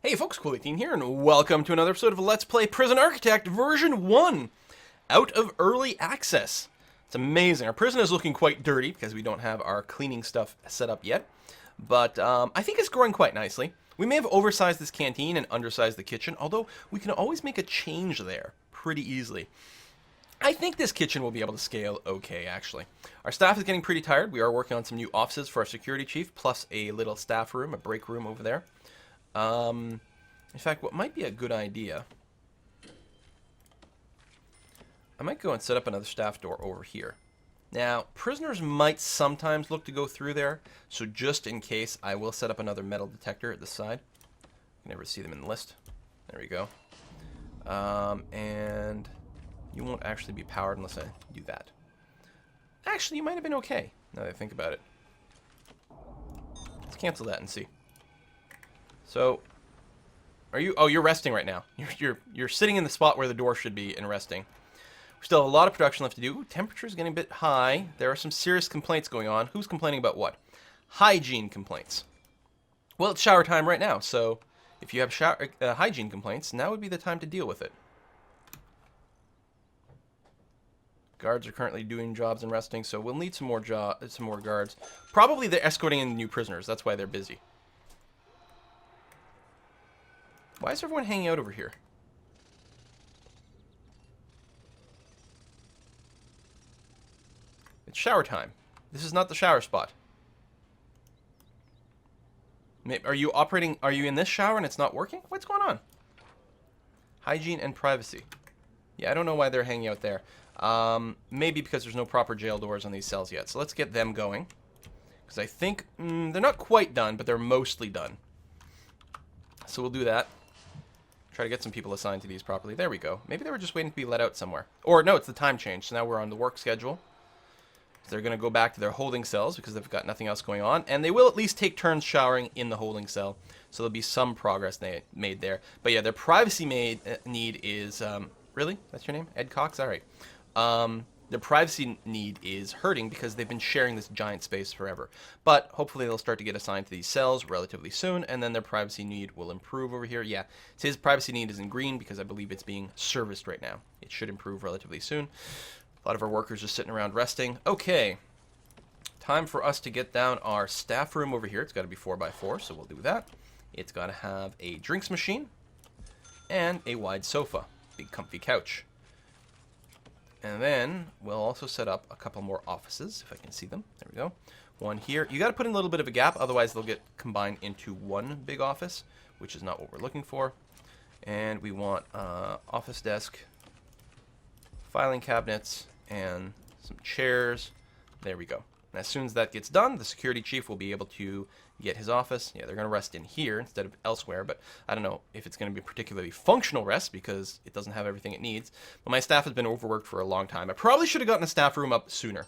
Hey folks, Cool18 here, and welcome to another episode of Let's Play Prison Architect version 1, out of early access. It's amazing. Our prison is looking quite dirty because we don't have our cleaning stuff set up yet, but I think it's growing quite nicely. We may have oversized this canteen and undersized the kitchen, although we can always make a change there pretty easily. I think this kitchen will be able to scale okay, actually. Our staff is getting pretty tired. We are working on some new offices for our security chief, plus a little staff room, a break room over there. In fact, what might be a good idea, I might go and set up another staff door over here. Now, prisoners might sometimes look to go through there, so just in case, I will set up another metal detector at the side. You never see them in the list. There we go. And you won't actually be powered unless I do that. Actually, you might have been okay, now that I think about it. Let's cancel that and see. So, are you? Oh, you're resting right now. You're sitting in the spot where the door should be and resting. We still have a lot of production left to do. Temperature's getting a bit high. There are some serious complaints going on. Who's complaining about what? Hygiene complaints. Well, it's shower time right now, so if you have hygiene complaints, now would be the time to deal with it. Guards are currently doing jobs and resting, so we'll need some more guards. Probably they're escorting in new prisoners. That's why they're busy. Why is everyone hanging out over here? It's shower time. This is not the shower spot. Are you in this shower and it's not working? What's going on? Hygiene and privacy. Yeah, I don't know why they're hanging out there. Maybe because there's no proper jail doors on these cells yet. So let's get them going. Because I think they're not quite done, but they're mostly done. So we'll do that. Try to get some people assigned to these properly. There we go. Maybe they were just waiting to be let out somewhere. Or no, it's the time change. So now we're on the work schedule. So they're going to go back to their holding cells because they've got nothing else going on. And they will at least take turns showering in the holding cell. So there'll be some progress made there. But yeah, their privacy need is... really? That's your name? Ed Cox? All right. Their privacy need is hurting because they've been sharing this giant space forever. But hopefully they'll start to get assigned to these cells relatively soon, and then their privacy need will improve over here. Yeah, so his privacy need is in green because I believe it's being serviced right now. It should improve relatively soon. A lot of our workers are sitting around resting. Okay, time for us to get down our staff room over here. It's got to be 4x4, so we'll do that. It's got to have a drinks machine and a wide sofa, big comfy couch. And then we'll also set up a couple more offices, if I can see them. There we go. One here. You got to put in a little bit of a gap, otherwise they'll get combined into one big office, which is not what we're looking for. And we want office desk, filing cabinets, and some chairs. There we go. And as soon as that gets done, the security chief will be able to get his office. Yeah, they're going to rest in here instead of elsewhere, but I don't know if it's going to be a particularly functional rest because it doesn't have everything it needs. But my staff has been overworked for a long time. I probably should have gotten a staff room up sooner.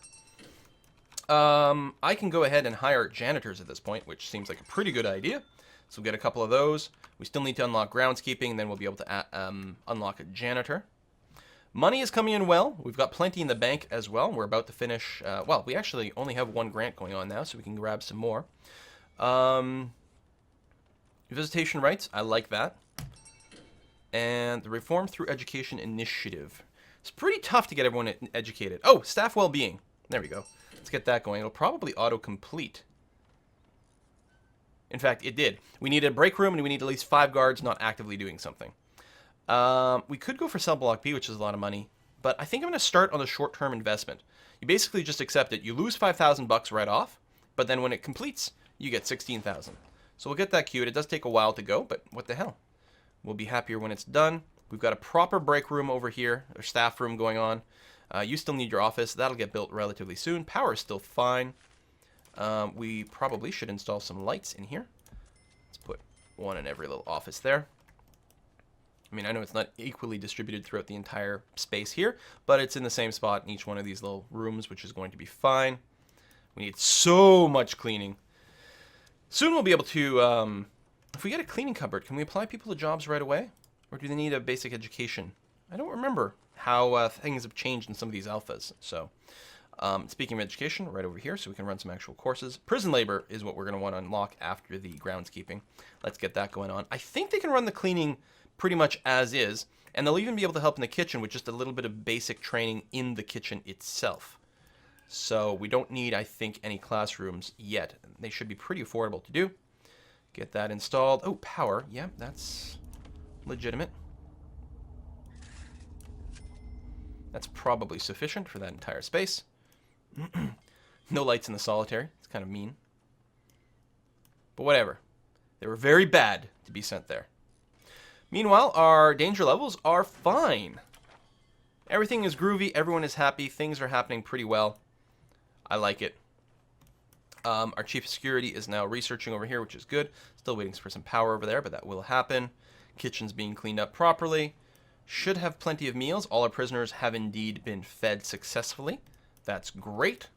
I can go ahead and hire janitors at this point, which seems like a pretty good idea. So we'll get a couple of those. We still need to unlock groundskeeping, and then we'll be able to unlock a janitor. Money is coming in well. We've got plenty in the bank as well. We're about to finish... well, we actually only have one grant going on now, so we can grab some more. Visitation rights, I like that. And the Reform Through Education Initiative. It's pretty tough to get everyone educated. Oh, staff well-being. There we go. Let's get that going. It'll probably auto-complete. In fact, it did. We need a break room, and we need at least 5 guards not actively doing something. We could go for cell block B, which is a lot of money, but I think I'm going to start on the short-term investment. You basically just accept it. You lose 5,000 bucks right off, but then when it completes, you get 16,000. So we'll get that queued. It does take a while to go, but what the hell? We'll be happier when it's done. We've got a proper break room over here, or staff room going on. You still need your office. That'll get built relatively soon. Power is still fine. We probably should install some lights in here. Let's put one in every little office there. I mean, I know it's not equally distributed throughout the entire space here, but it's in the same spot in each one of these little rooms, which is going to be fine. We need so much cleaning. Soon we'll be able to, if we get a cleaning cupboard, can we apply people to jobs right away? Or do they need a basic education? I don't remember how things have changed in some of these alphas. So Speaking of education, right over here, so we can run some actual courses. Prison labor is what we're going to want to unlock after the groundskeeping. Let's get that going on. I think they can run the cleaning pretty much as is, and they'll even be able to help in the kitchen with just a little bit of basic training in the kitchen itself. So we don't need, I think, any classrooms yet. They should be pretty affordable to do. Get that installed. Oh, power. Yeah, that's legitimate. That's probably sufficient for that entire space. No lights in the solitary. It's kind of mean. But whatever. They were very bad to be sent there. Meanwhile, our danger levels are fine. Everything is groovy. Everyone is happy. Things are happening pretty well. I like it. Our chief of security is now researching over here, which is good. Still waiting for some power over there, but that will happen. Kitchen's being cleaned up properly. Should have plenty of meals. All our prisoners have indeed been fed successfully. That's great.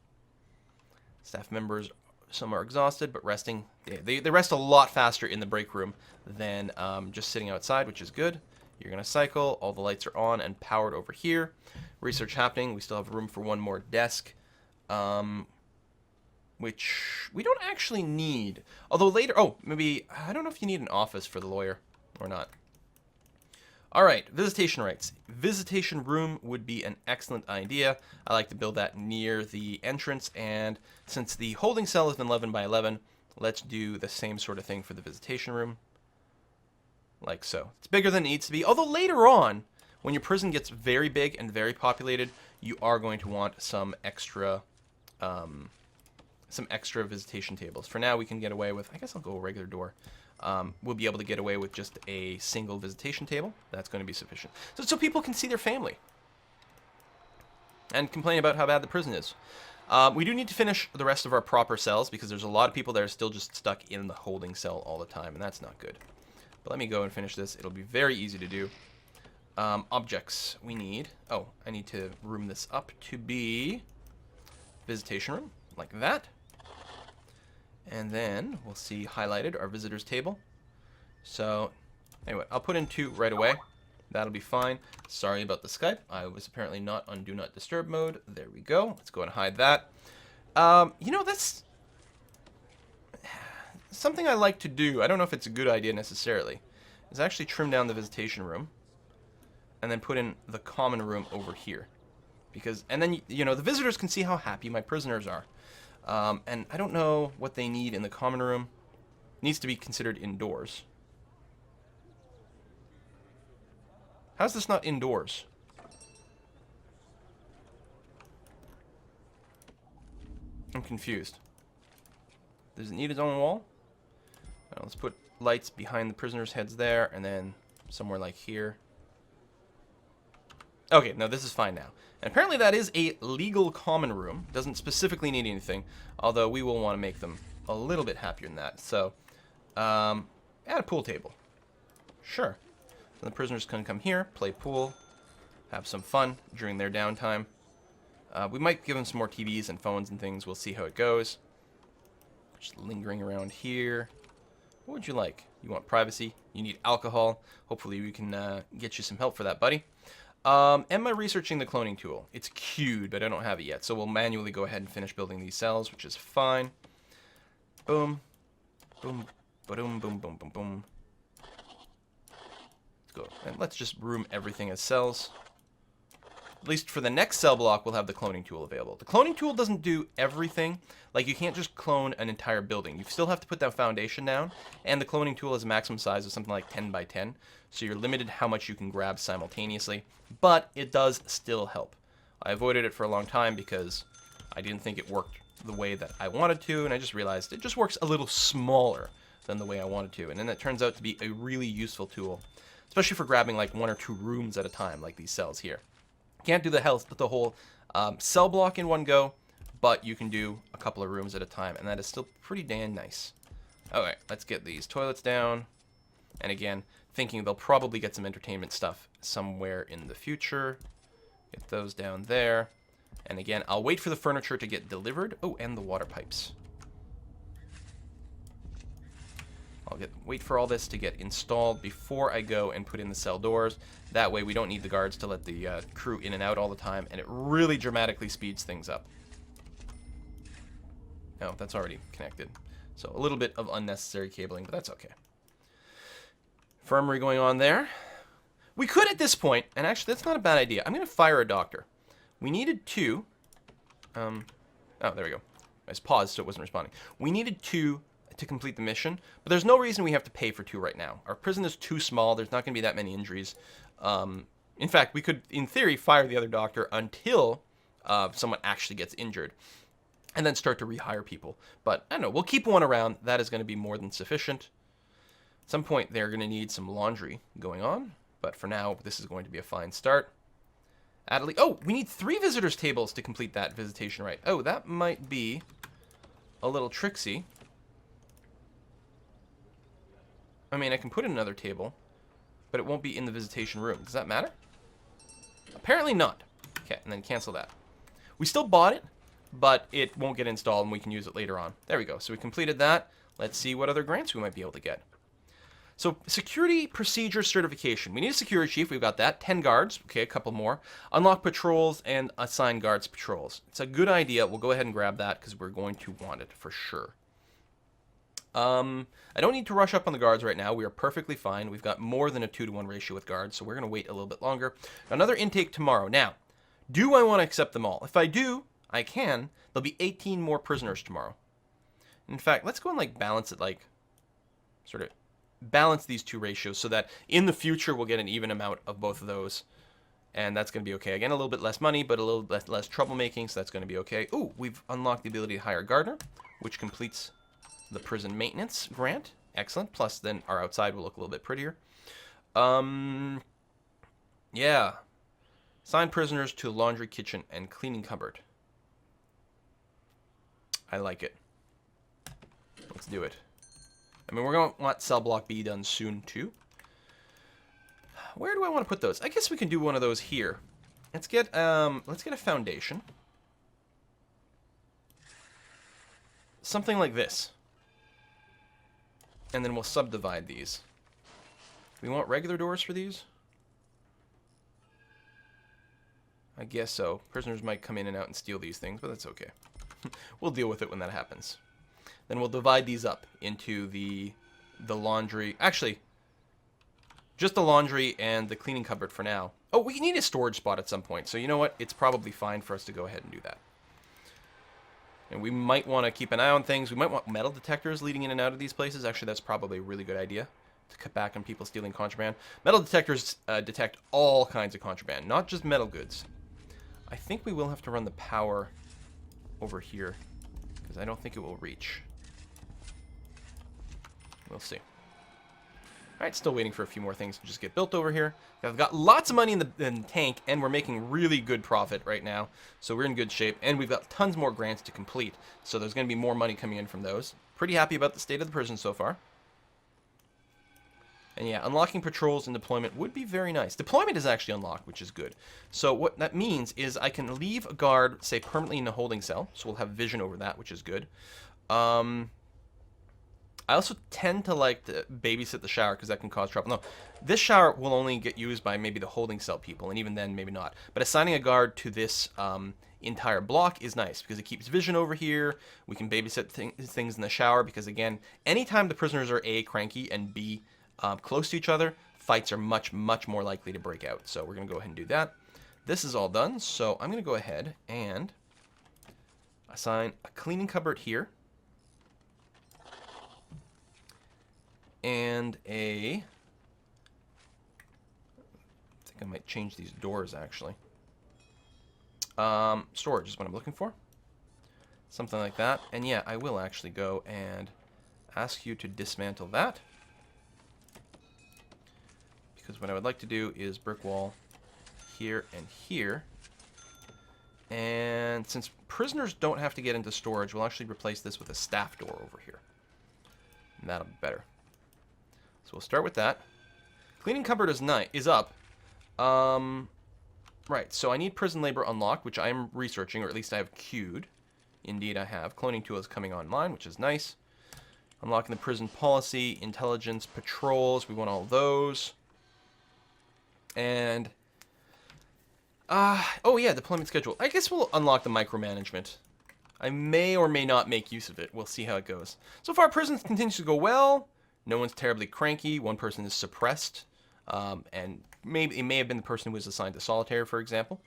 Staff members, some are exhausted, but resting. They rest a lot faster in the break room than just sitting outside, which is good. You're going to cycle. All the lights are on and powered over here. Research happening. We still have room for one more desk, which we don't actually need. Although later, oh, maybe, I don't know if you need an office for the lawyer or not. All right, visitation rights. Visitation room would be an excellent idea. I like to build that near the entrance, and since the holding cell is an 11 by 11, let's do the same sort of thing for the visitation room. Like so. It's bigger than it needs to be, although later on, when your prison gets very big and very populated, you are going to want some extra visitation tables. For now, we can get away with, I guess I'll go a regular door. We'll be able to get away with just a single visitation table. That's going to be sufficient. So people can see their family and complain about how bad the prison is. We do need to finish the rest of our proper cells because there's a lot of people that are still just stuck in the holding cell all the time, and that's not good. But let me go and finish this. It'll be very easy to do. Objects we need. Oh, I need to room this up to be visitation room, like that. And then we'll see highlighted our visitors table. So anyway, I'll put in 2 right away. That'll be fine. Sorry about the Skype. I was apparently not on Do Not Disturb mode. There we go. Let's go and hide that. You know, that's something I like to do. I don't know if it's a good idea necessarily. Is actually trim down the visitation room and then put in the common room over here. Because, and then, you know, the visitors can see how happy my prisoners are. And I don't know what they need in the common room. It needs to be considered indoors. How's this not indoors? I'm confused. Does it need its own wall? Let's put lights behind the prisoners' heads there, and then somewhere like here. Okay, no, this is fine now. And apparently that is a legal common room. Doesn't specifically need anything, although we will want to make them a little bit happier than that. So, add a pool table. Sure. So the prisoners can come here, play pool, have some fun during their downtime. We might give them some more TVs and phones and things. We'll see how it goes. Just lingering around here. What would you like? You want privacy? You need alcohol? Hopefully we can get you some help for that, buddy. Am I researching the cloning tool? It's queued, but I don't have it yet. So we'll manually go ahead and finish building these cells, which is fine. Boom. Boom. Boom, boom, boom, boom, boom. Let's go. And let's just room everything as cells. At least for the next cell block, we'll have the cloning tool available. The cloning tool doesn't do everything. Like, you can't just clone an entire building. You still have to put that foundation down, and the cloning tool has a maximum size of something like 10 by 10, so you're limited how much you can grab simultaneously, but it does still help. I avoided it for a long time because I didn't think it worked the way that I wanted to, and I just realized it just works a little smaller than the way I wanted to, and then it turns out to be a really useful tool, especially for grabbing like 1 or 2 rooms at a time, like these cells here. Can't do the whole cell block in one go, but you can do a couple of rooms at a time, and that is still pretty damn nice. Alright, let's get these toilets down. And again, thinking they'll probably get some entertainment stuff somewhere in the future. Get those down there. And again, I'll wait for the furniture to get delivered. Oh, and the water pipes. I'll wait for all this to get installed before I go and put in the cell doors. That way we don't need the guards to let the crew in and out all the time, and it really dramatically speeds things up. Oh, that's already connected. So a little bit of unnecessary cabling, but that's okay. Infirmary going on there. We could at this point, and actually that's not a bad idea. I'm going to fire a doctor. We needed 2. Oh, there we go. I just paused so it wasn't responding. We needed 2 to complete the mission, but there's no reason we have to pay for 2 right now. Our prison is too small. There's not going to be that many injuries. In fact, we could, in theory, fire the other doctor until someone actually gets injured, and then start to rehire people. But I don't know. We'll keep 1 around. That is going to be more than sufficient. At some point, they're going to need some laundry going on, but for now, this is going to be a fine start. Adelaide. Oh, we need 3 visitors' tables to complete that visitation right. Oh, that might be a little tricksy. I mean, I can put in another table, but it won't be in the visitation room. Does that matter? Apparently not. Okay, and then cancel that. We still bought it, but it won't get installed, and we can use it later on. There we go. So we completed that. Let's see what other grants we might be able to get. So security procedure certification. We need a security chief. We've got that. 10 guards. Okay, a couple more. Unlock patrols and assign guards to patrols. It's a good idea. We'll go ahead and grab that because we're going to want it for sure. I don't need to rush up on the guards right now. We are perfectly fine. We've got more than a 2-to-1 ratio with guards, so we're going to wait a little bit longer. Another intake tomorrow. Now, do I want to accept them all? If I do, I can. There'll be 18 more prisoners tomorrow. In fact, let's go and like balance it, like sort of balance these 2 ratios so that in the future we'll get an even amount of both of those. And that's going to be okay. Again, a little bit less money, but a little bit less troublemaking, so that's going to be okay. Ooh, we've unlocked the ability to hire a gardener, which completes the prison maintenance grant. Excellent. Plus, then our outside will look a little bit prettier. Yeah. Assign prisoners to laundry, kitchen, and cleaning cupboard. I like it. Let's do it. I mean, we're going to want cell block B done soon, too. Where do I want to put those? I guess we can do one of those here. Let's get a foundation. Something like this. And then we'll subdivide these. We want regular doors for these? I guess so. Prisoners might come in and out and steal these things, but that's okay. We'll deal with it when that happens. Then we'll divide these up into the laundry. Actually, just the laundry and the cleaning cupboard for now. Oh, we need a storage spot at some point. So you know what? It's probably fine for us to go ahead and do that. And we might want to keep an eye on things. We might want metal detectors leading in and out of these places. Actually, that's probably a really good idea to cut back on people stealing contraband. Metal detectors detect all kinds of contraband, not just metal goods. I think we will have to run the power over here because I don't think it will reach. We'll see. All right, still waiting for a few more things to just get built over here. I've got lots of money in the tank, and we're making really good profit right now. So we're in good shape, and we've got tons more grants to complete. So there's going to be more money coming in from those. Pretty happy about the state of the prison so far. And yeah, unlocking patrols and deployment would be very nice. Deployment is actually unlocked, which is good. So what that means is I can leave a guard, say, permanently in a holding cell. So we'll have vision over that, which is good. I also tend to like to babysit the shower because that can cause trouble. No, this shower will only get used by maybe the holding cell people, and even then, maybe not. But assigning a guard to this entire block is nice because it keeps vision over here. We can babysit things in the shower because, again, anytime the prisoners are A, cranky, and B, close to each other, fights are much, much more likely to break out. So we're going to go ahead and do that. This is all done, so I'm going to go ahead and assign a cleaning cupboard here. And I think I might change these doors, actually. Storage is what I'm looking for. Something like that. And yeah, I will actually go and ask you to dismantle that. Because what I would like to do is brick wall here and here. And since prisoners don't have to get into storage, we'll actually replace this with a staff door over here. And that'll be better. So we'll start with that. Cleaning cupboard is up. Right, so I need prison labor unlocked, which I am researching, or at least I have queued. Indeed, I have. Cloning tool is coming online, which is nice. Unlocking the prison policy, intelligence, patrols. We want all those. And oh yeah, deployment schedule. I guess we'll unlock the micromanagement. I may or may not make use of it. We'll see how it goes. So far, prisons continues to go well. No one's terribly cranky. One person is suppressed. And maybe it may have been the person who was assigned to solitary, for example.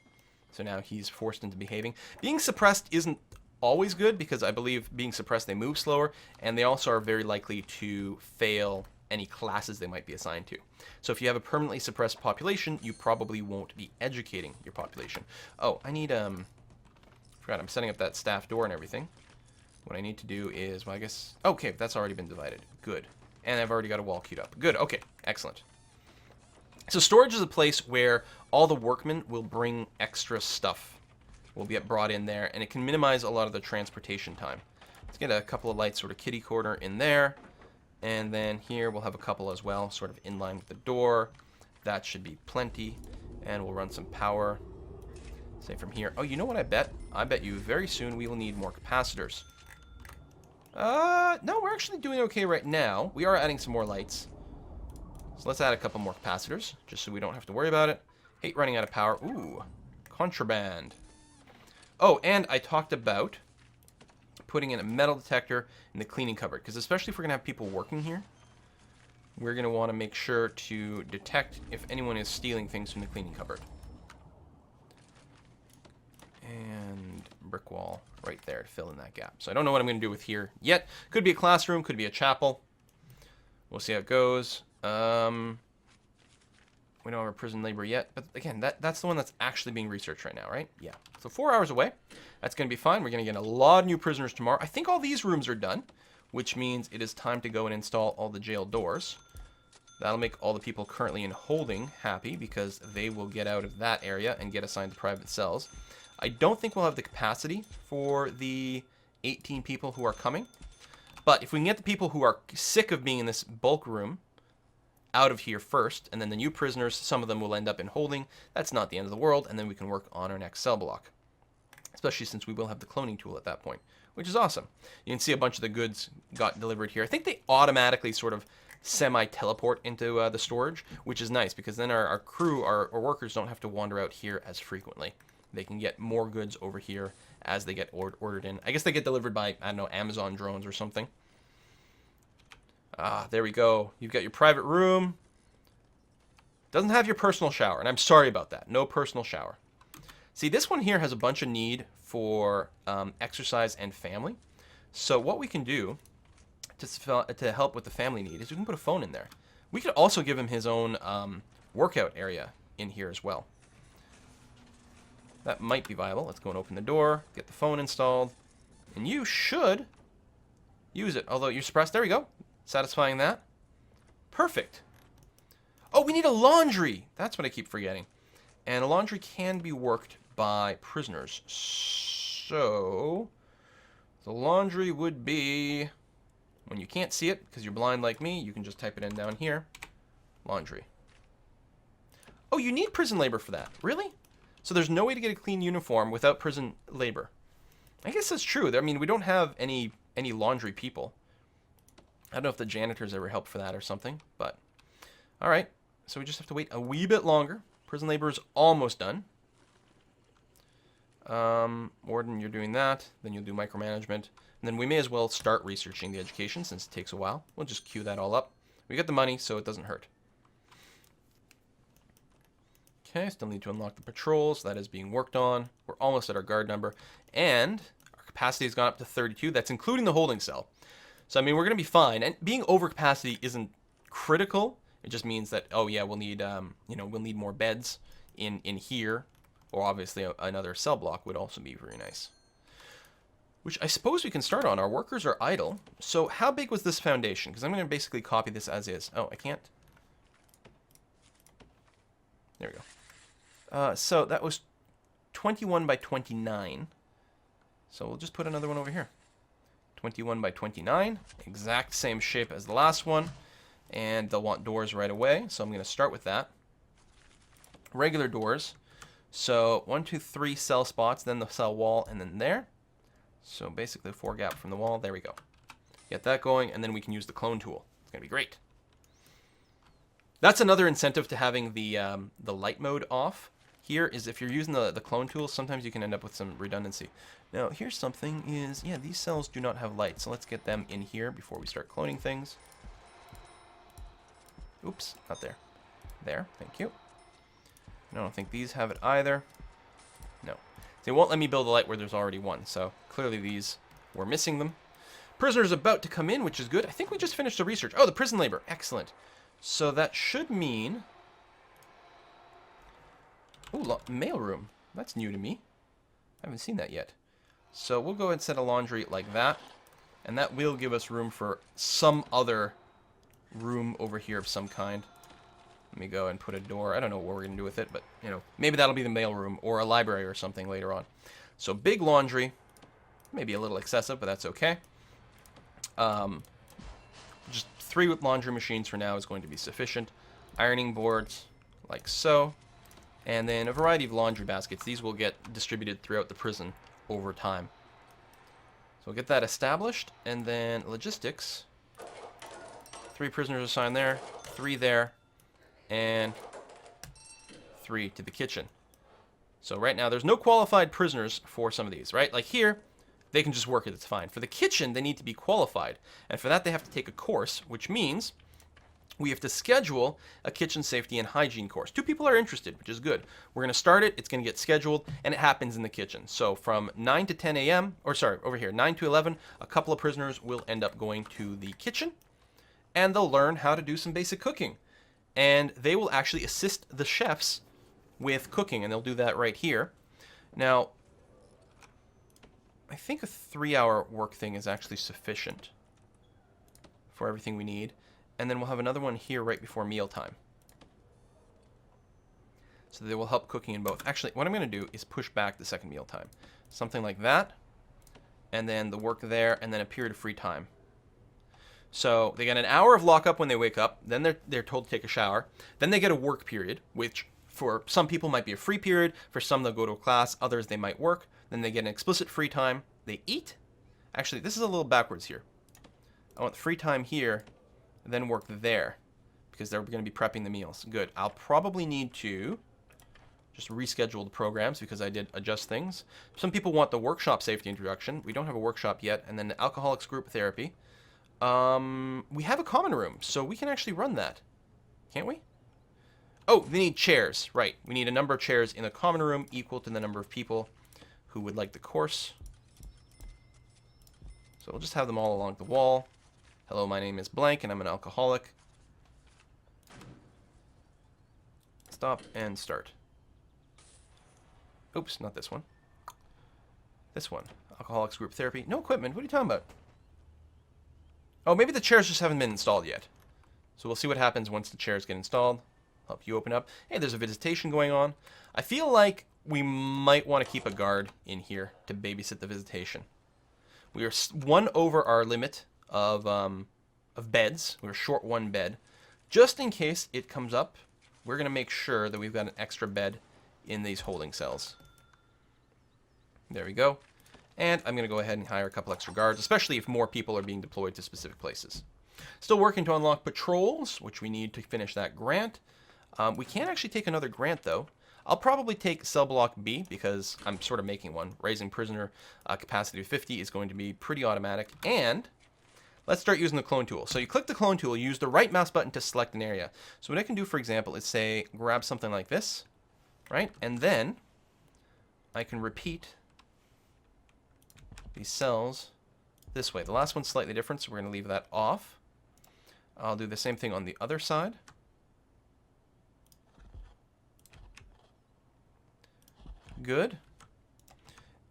So now he's forced into behaving. Being suppressed isn't always good because I believe being suppressed, they move slower. And they also are very likely to fail any classes they might be assigned to. So if you have a permanently suppressed population, you probably won't be educating your population. Oh, I need, forgot I'm setting up that staff door and everything. What I need to do is, well, I guess, okay, that's already been divided. Good. And I've already got a wall queued up. Good, okay, excellent. So storage is a place where all the workmen will bring extra stuff. Will get brought in there, and it can minimize a lot of the transportation time. Let's get a couple of lights, sort of kitty corner in there. And then here we'll have a couple as well, sort of in line with the door. That should be plenty. And we'll run some power, say from here. Oh, you know what I bet? I bet you very soon we will need more capacitors. No, we're actually doing okay right now. We are adding some more lights. So let's add a couple more capacitors, just so we don't have to worry about it. Hate running out of power. Ooh, contraband. Oh, and I talked about putting in a metal detector in the cleaning cupboard, because especially if we're going to have people working here, we're going to want to make sure to detect if anyone is stealing things from the cleaning cupboard. And brick wall right there to fill in that gap. So I don't know what I'm going to do with here yet. Could be a classroom, could be a chapel. We'll see how it goes. We don't have a prison labor yet, but again, that's the one that's actually being researched right now, right? Yeah. So 4 hours away. That's going to be fine. We're going to get a lot of new prisoners tomorrow. I think all these rooms are done, which means it is time to go and install all the jail doors. That'll make all the people currently in holding happy because they will get out of that area and get assigned to private cells. I don't think we'll have the capacity for the 18 people who are coming, but if we can get the people who are sick of being in this bulk room out of here first, and then the new prisoners, some of them will end up in holding. That's not the end of the world, and then we can work on our next cell block. Especially since we will have the cloning tool at that point, which is awesome. You can see a bunch of the goods got delivered here. I think they automatically sort of semi-teleport into the storage, which is nice, because then our crew, our workers don't have to wander out here as frequently. They can get more goods over here as they get ordered in. I guess they get delivered by, I don't know, Amazon drones or something. Ah, there we go. You've got your private room. Doesn't have your personal shower, and I'm sorry about that. No personal shower. See, this one here has a bunch of for exercise and family. So what we can do to help with the family need is we can put a phone in there. We could also give him his own workout area in here as well. That might be viable. Let's go and open the door, get the phone installed, and you should use it. Although you're suppressed. There we go. Satisfying that. Perfect. Oh, we need a laundry. That's what I keep forgetting. And a laundry can be worked by prisoners. So the laundry would be, when you can't see it because you're blind like me, you can just type it in down here. Laundry. Oh, you need prison labor for that. Really? So there's no way to get a clean uniform without prison labor. I guess that's true. I mean, we don't have any laundry people. I don't know if the janitors ever help for that or something, but all right. So we just have to wait a wee bit longer. Prison labor is almost done. Warden, you're doing that. Then you'll do micromanagement. And then we may as well start researching the education since it takes a while. We'll just queue that all up. We got the money, so it doesn't hurt. Okay, still need to unlock the patrols. That is being worked on. We're almost at our guard number. And our capacity has gone up to 32. That's including the holding cell. So, I mean, we're going to be fine. And being over capacity isn't critical. It just means that, oh, yeah, we'll need, we'll need more beds in here. Or obviously another cell block would also be very nice. Which I suppose we can start on. Our workers are idle. So how big was this foundation? Because I'm going to basically copy this as is. Oh, I can't. There we go. So that was 21 by 29. So we'll just put another one over here. 21 by 29. Exact same shape as the last one. And they'll want doors right away. So I'm going to start with that. Regular doors. So 1, 2, 3 cell spots, then the cell wall, and then there. So basically 4 gap from the wall. There we go. Get that going, and then we can use the clone tool. It's going to be great. That's another incentive to having the light mode off. here is if you're using the clone tool, sometimes you can end up with some redundancy. Now, here's something is, yeah, these cells do not have light, so let's get them in here before we start cloning things. Oops, not there. There, thank you. I don't think these have it either. No. They won't let me build a light where there's already one, so clearly these were missing them. Prisoner's about to come in, which is good. I think we just finished the research. Oh, the prison labor. Excellent. So that should mean... Oh, mailroom. That's new to me. I haven't seen that yet. So we'll go ahead and set a laundry like that. And that will give us room for some other room over here of some kind. Let me go and put a door. I don't know what we're going to do with it, but, you know, maybe that'll be the mailroom or a library or something later on. So big laundry. Maybe a little excessive, but that's okay. Just 3 laundry machines for now is going to be sufficient. Ironing boards, like so. And then a variety of laundry baskets. These will get distributed throughout the prison over time. So we'll get that established. And then logistics. 3 prisoners assigned there, 3 there, and 3 to the kitchen. So right now there's no qualified prisoners for some of these, right? Like here, they can just work it, it's fine. For the kitchen, they need to be qualified. And for that, they have to take a course, which means we have to schedule a kitchen safety and hygiene course. 2 people are interested, which is good. We're going to start it, it's going to get scheduled, and it happens in the kitchen. So from 9 to 10 a.m., or sorry, over here, 9 to 11, a couple of prisoners will end up going to the kitchen, and they'll learn how to do some basic cooking. And they will actually assist the chefs with cooking, and they'll do that right here. Now, I think a 3-hour work thing is actually sufficient for everything we need. And then we'll have another one here right before mealtime. So they will help cooking in both. Actually, what I'm going to do is push back the second mealtime. Something like that. And then the work there, and then a period of free time. So they get an hour of lockup when they wake up. Then they're told to take a shower. Then they get a work period, which for some people might be a free period. For some, they'll go to a class. Others, they might work. Then they get an explicit free time. They eat. Actually, this is a little backwards here. I want free time here, and then work there, because they're going to be prepping the meals. Good. I'll probably need to just reschedule the programs because I did adjust things. Some people want the workshop safety introduction. We don't have a workshop yet. And then the alcoholics group therapy. We have a common room, so we can actually run that. Can't we? Oh, they need chairs. Right. We need a number of chairs in the common room equal to the number of people who would like the course. So we'll just have them all along the wall. Hello, my name is blank, and I'm an alcoholic. Stop and start. Oops, not this one. This one. Alcoholics group therapy. No equipment. What are you talking about? Oh, maybe the chairs just haven't been installed yet. So we'll see what happens once the chairs get installed. Help you open up. Hey, there's a visitation going on. I feel like we might want to keep a guard in here to babysit the visitation. We are 1 over our limit of beds. We're short 1 bed. Just in case it comes up, we're going to make sure that we've got an extra bed in these holding cells. There we go. And I'm going to go ahead and hire a couple extra guards, especially if more people are being deployed to specific places. Still working to unlock patrols, which we need to finish that grant. We can't actually take another grant, though. I'll probably take cell block B because I'm sort of making one. Raising prisoner capacity to 50 is going to be pretty automatic. And let's start using the clone tool. So you click the clone tool, use the right mouse button to select an area. So what I can do, for example, is say, grab something like this, right? And then I can repeat these cells this way. The last one's slightly different, so we're going to leave that off. I'll do the same thing on the other side. Good.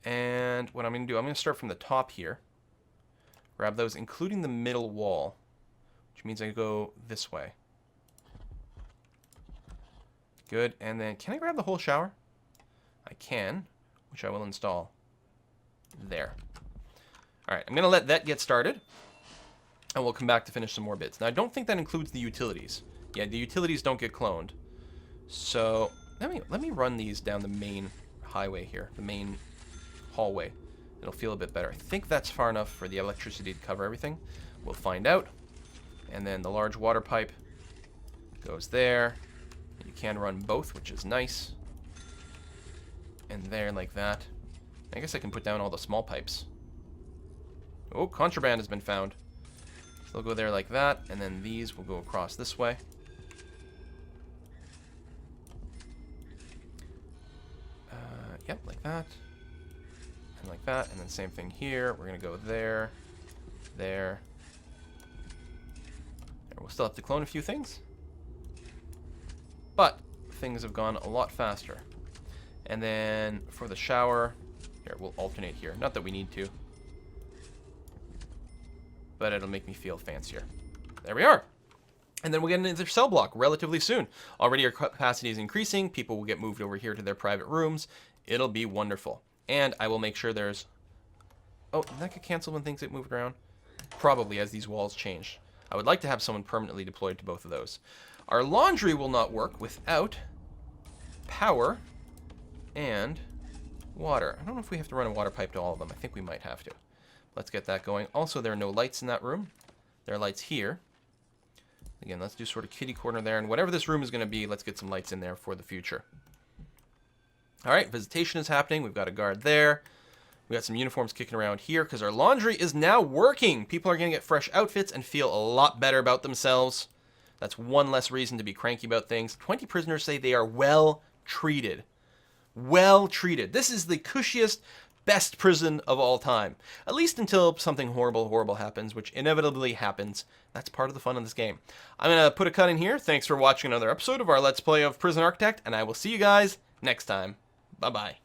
And what I'm going to do, I'm going to start from the top here. Grab those, including the middle wall, which means I go this way. Good. And then, can I grab the whole shower? I can, which I will install there. All right, I'm going to let that get started, and we'll come back to finish some more bits. Now, I don't think that includes the utilities. Yeah, the utilities don't get cloned. So let me run these down the main highway here, the main hallway. It'll feel a bit better. I think that's far enough for the electricity to cover everything. We'll find out. And then the large water pipe goes there. You can run both, which is nice. and there like that. I guess I can put down all the small pipes. Oh, contraband has been found. So they'll go there like that, and then these will go across this way. Yep, like that. And like that, and then same thing here. We're going to go there, there. We'll still have to clone a few things. But things have gone a lot faster. And then for the shower, here, we'll alternate here. Not that we need to. But it'll make me feel fancier. There we are. And then we'll get another cell block relatively soon. Already our capacity is increasing. People will get moved over here to their private rooms. It'll be wonderful. And I will make sure there's... Oh, that could cancel when things get moved around? Probably, as these walls change. I would like to have someone permanently deployed to both of those. Our laundry will not work without power and water. I don't know if we have to run a water pipe to all of them. I think we might have to. Let's get that going. Also, there are no lights in that room. There are lights here. Again, let's do sort of kitty corner there. And whatever this room is going to be, let's get some lights in there for the future. All right, visitation is happening. We've got a guard there. We got some uniforms kicking around here because our laundry is now working. People are going to get fresh outfits and feel a lot better about themselves. That's one less reason to be cranky about things. 20 prisoners say they are well treated. Well treated. This is the cushiest, best prison of all time. At least until something horrible happens, which inevitably happens. That's part of the fun of this game. I'm going to put a cut in here. Thanks for watching another episode of our Let's Play of Prison Architect, and I will see you guys next time. Bye-bye.